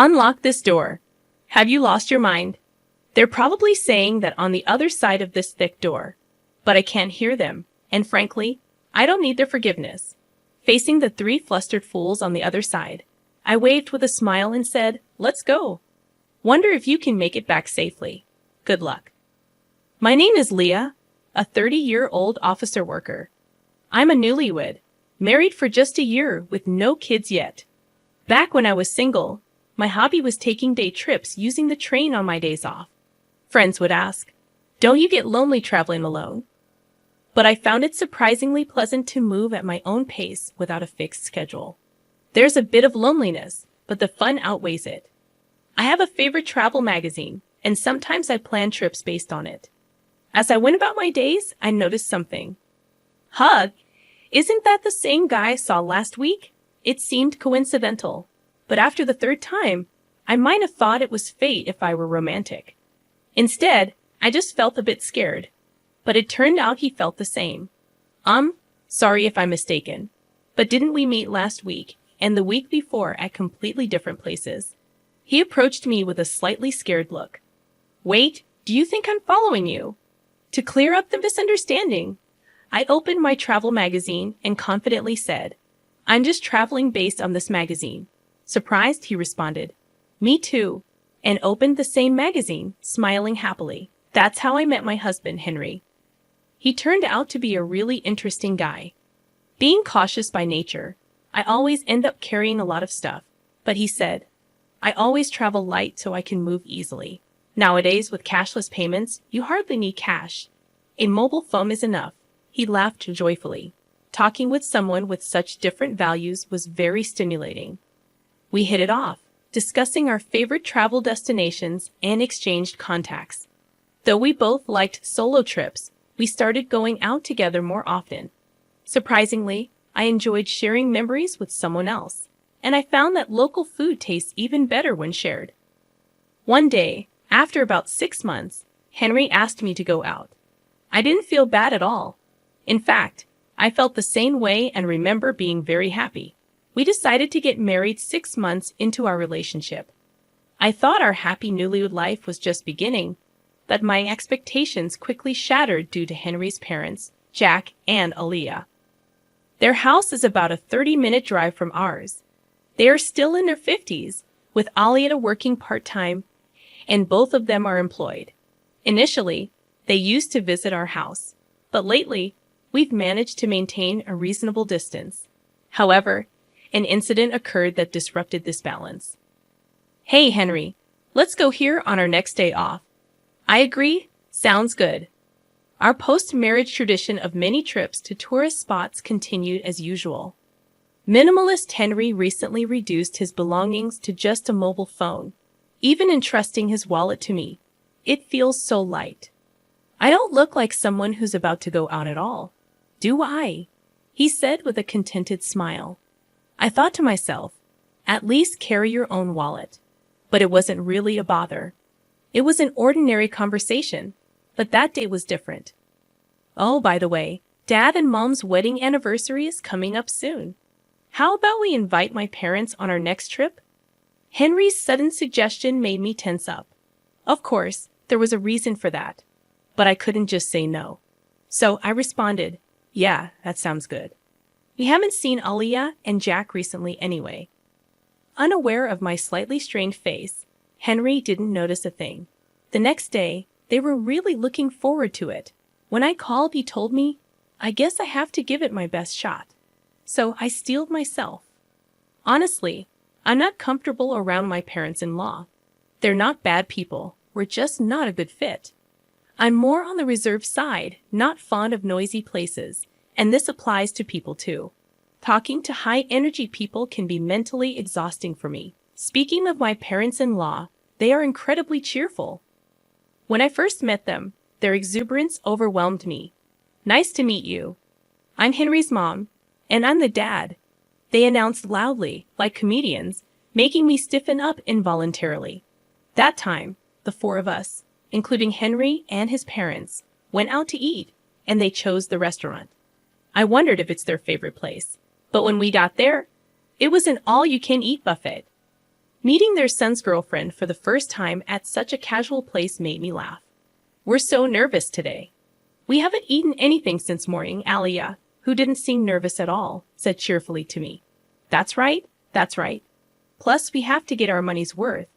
Unlock this door. Have you lost your mind? They're probably saying that on the other side of this thick door. But I can't hear them, and frankly, I don't need their forgiveness. Facing the three flustered fools on the other side, I waved with a smile and said, "Let's go. Wonder if you can make it back safely. Good luck." My name is Leah, a 30-year-old officer worker. I'm a newlywed, married for just a year with no kids yet. Back when I was single, my hobby was taking day trips using the train on my days off. Friends would ask, "Don't you get lonely traveling alone?" But I found it surprisingly pleasant to move at my own pace without a fixed schedule. There's a bit of loneliness, but the fun outweighs it. I have a favorite travel magazine, and sometimes I plan trips based on it. As I went about my days, I noticed something. Hug, isn't that the same guy I saw last week? It seemed coincidental, but after the third time, I might have thought it was fate if I were romantic. Instead, I just felt a bit scared, but it turned out he felt the same. Sorry if I'm mistaken, but didn't we meet last week and the week before at completely different places? He approached me with a slightly scared look. Wait, do you think I'm following you? To clear up the misunderstanding, I opened my travel magazine and confidently said, "I'm just traveling based on this magazine." Surprised, he responded, "Me too," and opened the same magazine, smiling happily. That's how I met my husband, Henry. He turned out to be a really interesting guy. Being cautious by nature, I always end up carrying a lot of stuff, but he said, "I always travel light so I can move easily. Nowadays, with cashless payments, you hardly need cash. A mobile phone is enough." He laughed joyfully. Talking with someone with such different values was very stimulating. We hit it off, discussing our favorite travel destinations and exchanged contacts. Though we both liked solo trips, we started going out together more often. Surprisingly, I enjoyed sharing memories with someone else, and I found that local food tastes even better when shared. One day, after about 6 months, Henry asked me to go out. I didn't feel bad at all. In fact, I felt the same way and remember being very happy. We decided to get married 6 months into our relationship. I thought our happy newlywed life was just beginning, but my expectations quickly shattered due to Henry's parents, Jack and Aaliyah. Their house is about a 30-minute drive from ours. They are still in their 50s, with Aaliyah working part-time, and both of them are employed. Initially, they used to visit our house, but lately, we've managed to maintain a reasonable distance. However, an incident occurred that disrupted this balance. "Hey, Henry, let's go here on our next day off." I agree. Sounds good. Our post-marriage tradition of many trips to tourist spots continued as usual. Minimalist Henry recently reduced his belongings to just a mobile phone, even entrusting his wallet to me. It feels so light. I don't look like someone who's about to go out at all, do I? He said with a contented smile. I thought to myself, at least carry your own wallet. But it wasn't really a bother. It was an ordinary conversation, but that day was different. Oh, by the way, Dad and Mom's wedding anniversary is coming up soon. How about we invite my parents on our next trip? Henry's sudden suggestion made me tense up. Of course, there was a reason for that, but I couldn't just say no. So I responded, yeah, that sounds good. We haven't seen Aaliyah and Jack recently anyway. Unaware of my slightly strained face, Henry didn't notice a thing. The next day, they were really looking forward to it. When I called, he told me, I guess I have to give it my best shot. So I steeled myself. Honestly, I'm not comfortable around my parents-in-law. They're not bad people. We're just not a good fit. I'm more on the reserved side, not fond of noisy places, and this applies to people too. Talking to high-energy people can be mentally exhausting for me. Speaking of my parents-in-law, they are incredibly cheerful. When I first met them, their exuberance overwhelmed me. Nice to meet you. I'm Henry's mom, and I'm the dad. They announced loudly, like comedians, making me stiffen up involuntarily. That time, the four of us, including Henry and his parents, went out to eat, and they chose the restaurant. I wondered if it's their favorite place, but when we got there, it was an all-you-can-eat buffet. Meeting their son's girlfriend for the first time at such a casual place made me laugh. We're so nervous today. We haven't eaten anything since morning, Alia, who didn't seem nervous at all, said cheerfully to me. That's right, that's right. Plus, we have to get our money's worth.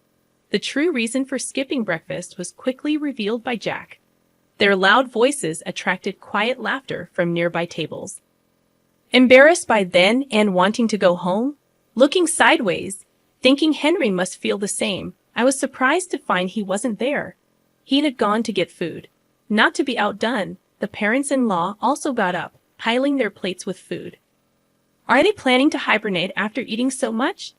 The true reason for skipping breakfast was quickly revealed by Jack. Their loud voices attracted quiet laughter from nearby tables. Embarrassed by then and wanting to go home, looking sideways, thinking Henry must feel the same, I was surprised to find he wasn't there. He had gone to get food. Not to be outdone, the parents-in-law also got up, piling their plates with food. Are they planning to hibernate after eating so much?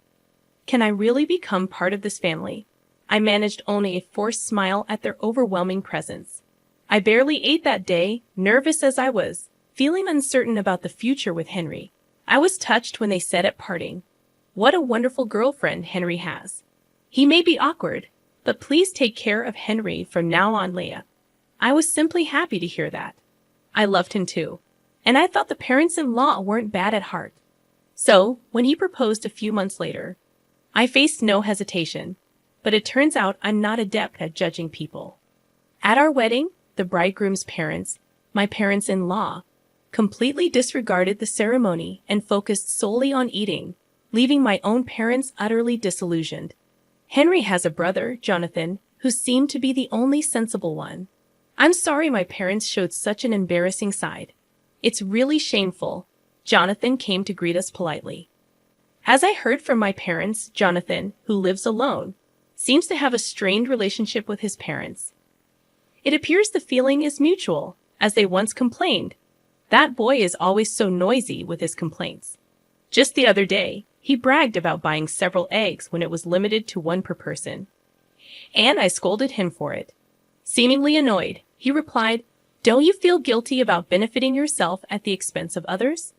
Can I really become part of this family? I managed only a forced smile at their overwhelming presence. I barely ate that day, nervous as I was, feeling uncertain about the future with Henry. I was touched when they said at parting, "What a wonderful girlfriend Henry has. He may be awkward, but please take care of Henry from now on, Leah." I was simply happy to hear that. I loved him too, and I thought the parents-in-law weren't bad at heart. So, when he proposed a few months later, I faced no hesitation, but it turns out I'm not adept at judging people. At our wedding, the bridegroom's parents, my parents-in-law, completely disregarded the ceremony and focused solely on eating, leaving my own parents utterly disillusioned. Henry has a brother, Jonathan, who seemed to be the only sensible one. I'm sorry my parents showed such an embarrassing side. It's really shameful. Jonathan came to greet us politely. As I heard from my parents, Jonathan, who lives alone, seems to have a strained relationship with his parents. It appears the feeling is mutual, as they once complained. That boy is always so noisy with his complaints. Just the other day, he bragged about buying several eggs when it was limited to one per person. And I scolded him for it. Seemingly annoyed, he replied, "Don't you feel guilty about benefiting yourself at the expense of others?"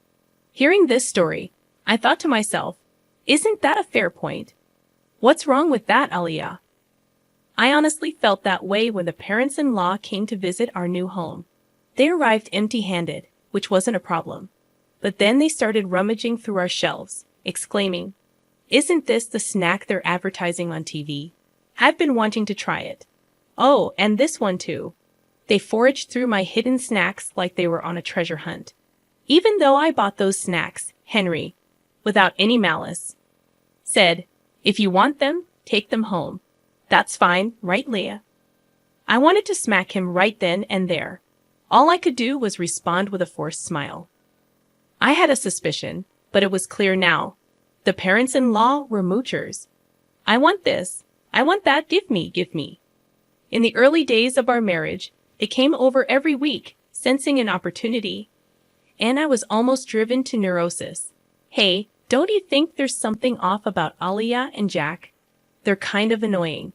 Hearing this story, I thought to myself, isn't that a fair point? What's wrong with that, Alia? I honestly felt that way when the parents-in-law came to visit our new home. They arrived empty-handed, which wasn't a problem. But then they started rummaging through our shelves, exclaiming, "Isn't this the snack they're advertising on TV? I've been wanting to try it. Oh, and this one too." They foraged through my hidden snacks like they were on a treasure hunt. Even though I bought those snacks, Henry, without any malice, said, "If you want them, take them home. That's fine, right, Leah?" I wanted to smack him right then and there. All I could do was respond with a forced smile. I had a suspicion, but it was clear now. The parents-in-law were moochers. I want this. I want that. Give me, give me. In the early days of our marriage, they came over every week, sensing an opportunity. And I was almost driven to neurosis. Hey, don't you think there's something off about Alia and Jack? They're kind of annoying.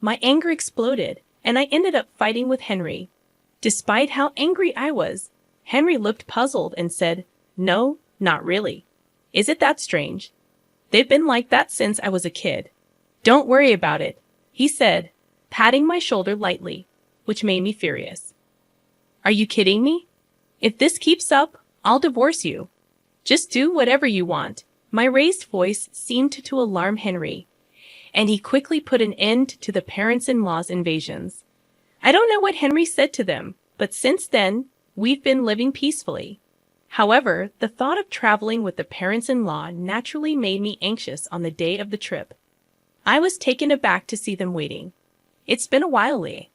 My anger exploded, and I ended up fighting with Henry. Despite how angry I was, Henry looked puzzled and said, "No, not really. Is it that strange? They've been like that since I was a kid. Don't worry about it," he said, patting my shoulder lightly, which made me furious. Are you kidding me? If this keeps up, I'll divorce you. Just do whatever you want. My raised voice seemed to alarm Henry, and he quickly put an end to the parents-in-law's invasions. I don't know what Henry said to them, but since then, we've been living peacefully. However, the thought of traveling with the parents-in-law naturally made me anxious on the day of the trip. I was taken aback to see them waiting. "It's been a while, Lee.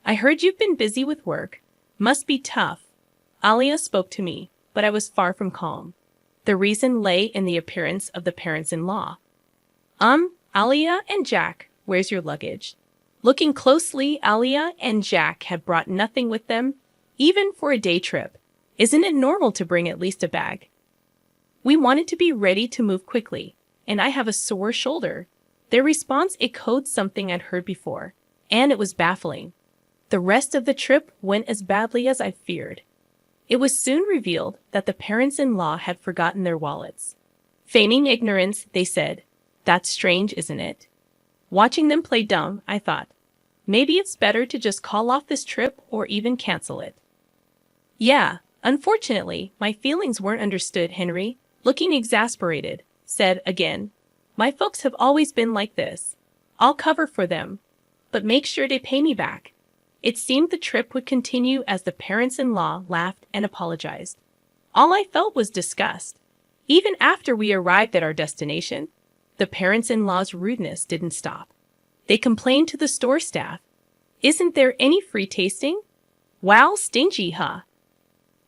I heard you've been busy with work. Must be tough." Alia spoke to me, but I was far from calm. The reason lay in the appearance of the parents-in-law. Alia and Jack, where's your luggage?" Looking closely, Alia and Jack had brought nothing with them, even for a day trip. Isn't it normal to bring at least a bag? We wanted to be ready to move quickly, and I have a sore shoulder. Their response echoed something I'd heard before, and it was baffling. The rest of the trip went as badly as I feared. It was soon revealed that the parents-in-law had forgotten their wallets. Feigning ignorance, they said, "That's strange, isn't it?" Watching them play dumb, I thought, maybe it's better to just call off this trip or even cancel it. Yeah, unfortunately, my feelings weren't understood, Henry, looking exasperated, said again, My folks have always been like this. I'll cover for them, but make sure they pay me back. It seemed the trip would continue as the parents-in-law laughed and apologized. All I felt was disgust. Even after we arrived at our destination, the parents-in-law's rudeness didn't stop. They complained to the store staff. Isn't there any free tasting? Wow, stingy, huh?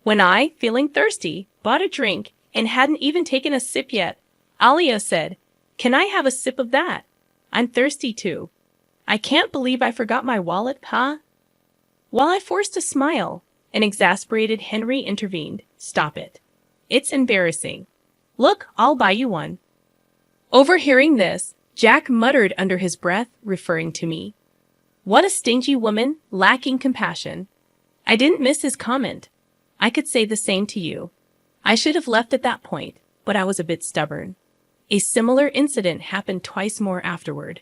When I, feeling thirsty, bought a drink and hadn't even taken a sip yet, Alia said, "Can I have a sip of that? I'm thirsty too. I can't believe I forgot my wallet, huh?" While I forced a smile, an exasperated Henry intervened. "Stop it. It's embarrassing. Look, I'll buy you one." Overhearing this, Jack muttered under his breath, referring to me. What a stingy woman, lacking compassion. I didn't miss his comment. I could say the same to you. I should have left at that point, but I was a bit stubborn. A similar incident happened twice more afterward.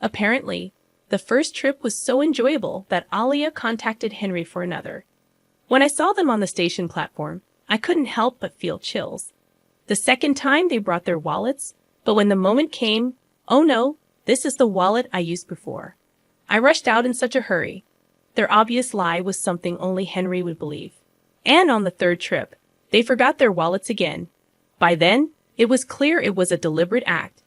Apparently, the first trip was so enjoyable that Alia contacted Henry for another. When I saw them on the station platform, I couldn't help but feel chills. The second time they brought their wallets, but when the moment came, oh no, this is the wallet I used before. I rushed out in such a hurry. Their obvious lie was something only Henry would believe. And on the third trip, they forgot their wallets again. By then, it was clear it was a deliberate act.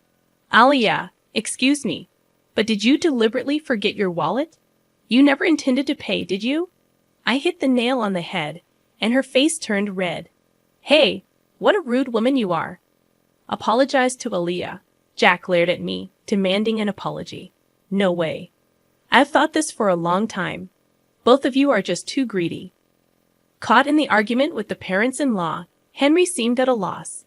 Alia, excuse me, but did you deliberately forget your wallet? You never intended to pay, did you? I hit the nail on the head, and her face turned red. Hey, what a rude woman you are. Apologize to Alia. Jack glared at me, demanding an apology. No way. I've thought this for a long time. Both of you are just too greedy. Caught in the argument with the parents-in-law, Henry seemed at a loss.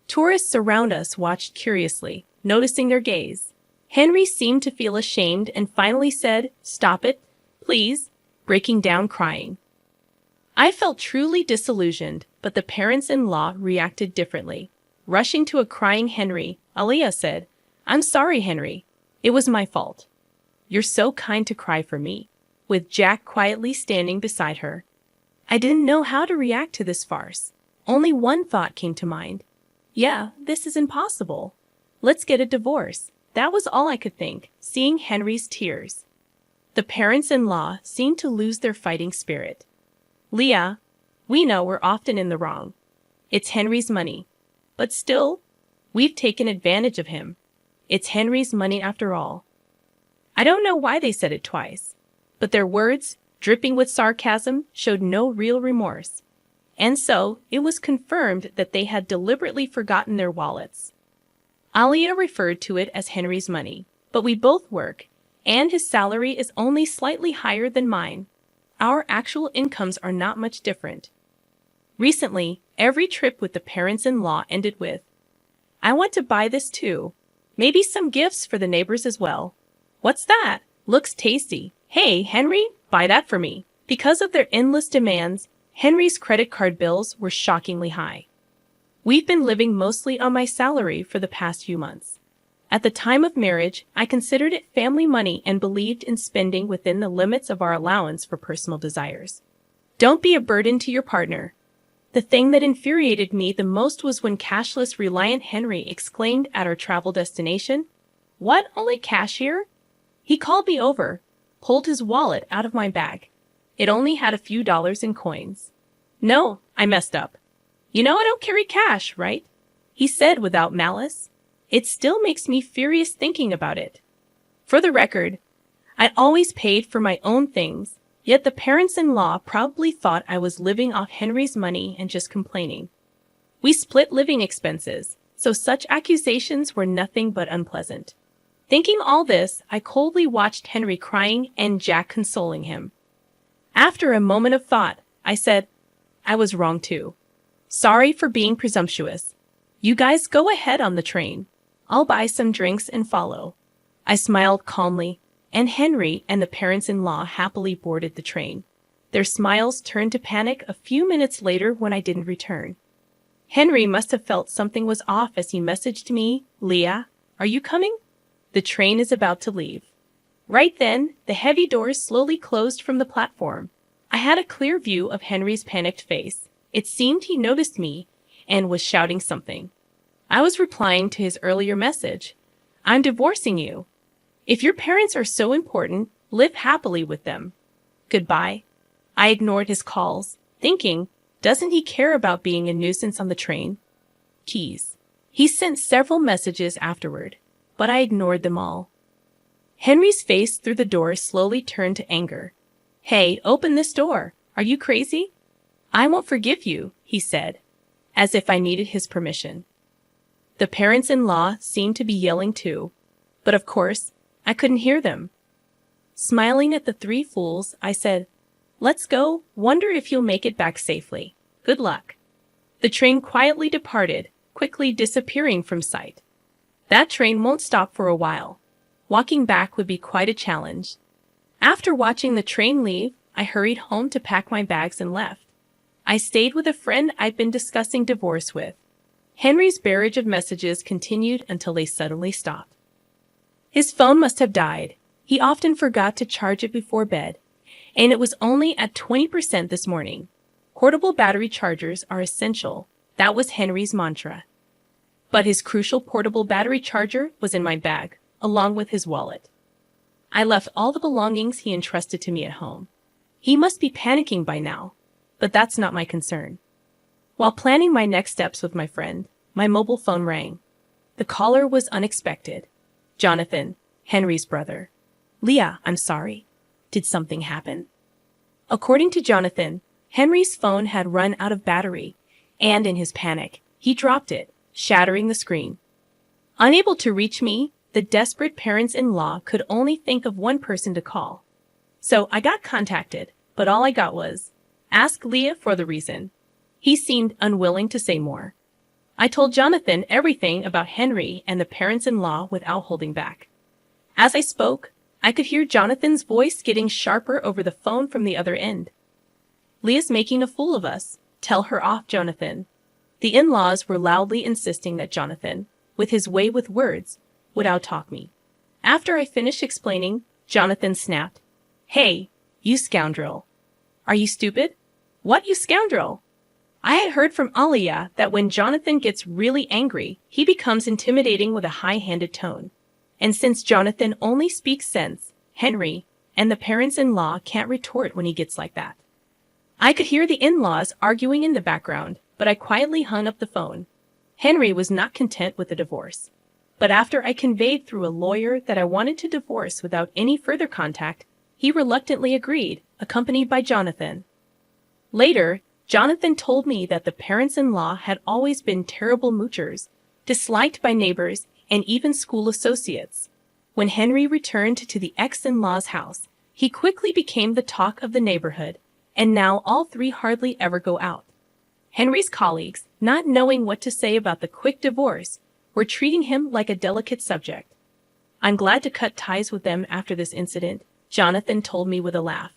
Tourists around us watched curiously, noticing their gaze. Henry seemed to feel ashamed and finally said, "Stop it, please," breaking down crying. I felt truly disillusioned, but the parents-in-law reacted differently. Rushing to a crying Henry, Alia said, "I'm sorry, Henry. It was my fault." "You're so kind to cry for me," with Jack quietly standing beside her. I didn't know how to react to this farce. Only one thought came to mind. Yeah, this is impossible. Let's get a divorce. That was all I could think, seeing Henry's tears. The parents-in-law seemed to lose their fighting spirit. "Leah, we know we're often in the wrong. It's Henry's money. But still, we've taken advantage of him. It's Henry's money after all." I don't know why they said it twice, but their words, dripping with sarcasm, showed no real remorse. And so, it was confirmed that they had deliberately forgotten their wallets. Alia referred to it as Henry's money, but we both work, and his salary is only slightly higher than mine. Our actual incomes are not much different. Recently, every trip with the parents-in-law ended with, "I want to buy this too. Maybe some gifts for the neighbors as well. What's that? Looks tasty. Hey, Henry, buy that for me." Because of their endless demands, Henry's credit card bills were shockingly high. We've been living mostly on my salary for the past few months. At the time of marriage, I considered it family money and believed in spending within the limits of our allowance for personal desires. Don't be a burden to your partner. The thing that infuriated me the most was when cashless reliant Henry exclaimed at our travel destination, "What, only cash here?" He called me over, pulled his wallet out of my bag. It only had a few dollars in coins. "No," I messed up. "You know I don't carry cash, right?" he said without malice. It still makes me furious thinking about it. For the record, I always paid for my own things, yet the parents-in-law probably thought I was living off Henry's money and just complaining. We split living expenses, so such accusations were nothing but unpleasant. Thinking all this, I coldly watched Henry crying and Jack consoling him. After a moment of thought, I said, "I was wrong too. Sorry for being presumptuous. You guys go ahead on the train. I'll buy some drinks and follow." I smiled calmly, and Henry and the parents-in-law happily boarded the train. Their smiles turned to panic a few minutes later when I didn't return. Henry must have felt something was off as he messaged me, "Leah, are you coming? The train is about to leave." Right then, the heavy doors slowly closed from the platform. I had a clear view of Henry's panicked face. It seemed he noticed me and was shouting something. I was replying to his earlier message. I'm divorcing you. If your parents are so important, live happily with them. Goodbye. I ignored his calls, thinking, doesn't he care about being a nuisance on the train? Keys. He sent several messages afterward, but I ignored them all. Henry's face through the door slowly turned to anger. Hey, open this door. Are you crazy? I won't forgive you, he said, as if I needed his permission. The parents-in-law seemed to be yelling too, but of course, I couldn't hear them. Smiling at the three fools, I said, let's go, wonder if you'll make it back safely. Good luck. The train quietly departed, quickly disappearing from sight. That train won't stop for a while. Walking back would be quite a challenge. After watching the train leave, I hurried home to pack my bags and left. I stayed with a friend I'd been discussing divorce with. Henry's barrage of messages continued until they suddenly stopped. His phone must have died. He often forgot to charge it before bed, and it was only at 20% this morning. Portable battery chargers are essential. That was Henry's mantra. But his crucial portable battery charger was in my bag, along with his wallet. I left all the belongings he entrusted to me at home. He must be panicking by now, but that's not my concern. While planning my next steps with my friend, my mobile phone rang. The caller was unexpected. Jonathan, Henry's brother. Leah, I'm sorry. Did something happen? According to Jonathan, Henry's phone had run out of battery, and in his panic, he dropped it, shattering the screen. Unable to reach me, the desperate parents-in-law could only think of one person to call. So I got contacted, but all I got was, ask Leah for the reason. He seemed unwilling to say more. I told Jonathan everything about Henry and the parents-in-law without holding back. As I spoke, I could hear Jonathan's voice getting sharper over the phone from the other end. Leah's making a fool of us. Tell her off, Jonathan. The in-laws were loudly insisting that Jonathan, with his way with words, would out-talk me. After I finished explaining, Jonathan snapped, Hey, you scoundrel. Are you stupid? What, you scoundrel? I had heard from Aliyah that when Jonathan gets really angry, he becomes intimidating with a high-handed tone. And since Jonathan only speaks sense, Henry and the parents-in-law can't retort when he gets like that. I could hear the in-laws arguing in the background, but I quietly hung up the phone. Henry was not content with the divorce. But after I conveyed through a lawyer that I wanted to divorce without any further contact, he reluctantly agreed, accompanied by Jonathan. Later, Jonathan told me that the parents-in-law had always been terrible moochers, disliked by neighbors and even school associates. When Henry returned to the ex-in-law's house, he quickly became the talk of the neighborhood, and now all three hardly ever go out. Henry's colleagues, not knowing what to say about the quick divorce, were treating him like a delicate subject. I'm glad to cut ties with them after this incident, Jonathan told me with a laugh.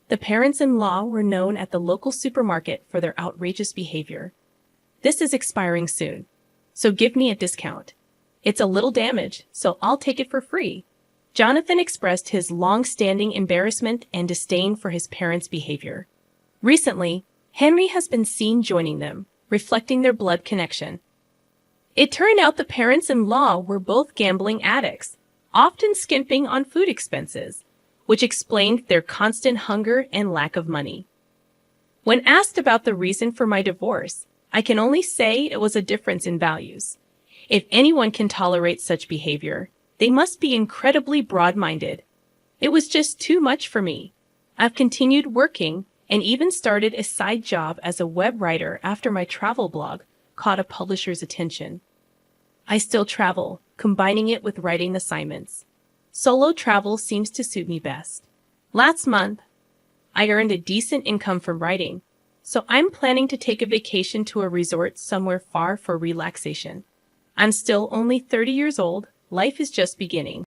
The parents-in-law were known at the local supermarket for their outrageous behavior. This is expiring soon, so give me a discount. It's a little damage, so I'll take it for free. Jonathan expressed his long-standing embarrassment and disdain for his parents' behavior. Recently, Henry has been seen joining them, reflecting their blood connection. It turned out the parents-in-law were both gambling addicts, often skimping on food expenses, which explained their constant hunger and lack of money. When asked about the reason for my divorce, I can only say it was a difference in values. If anyone can tolerate such behavior, they must be incredibly broad-minded. It was just too much for me. I've continued working and even started a side job as a web writer after my travel blog caught a publisher's attention. I still travel, combining it with writing assignments. Solo travel seems to suit me best. Last month, I earned a decent income from writing, so I'm planning to take a vacation to a resort somewhere far for relaxation. I'm still only 30 years old, life is just beginning.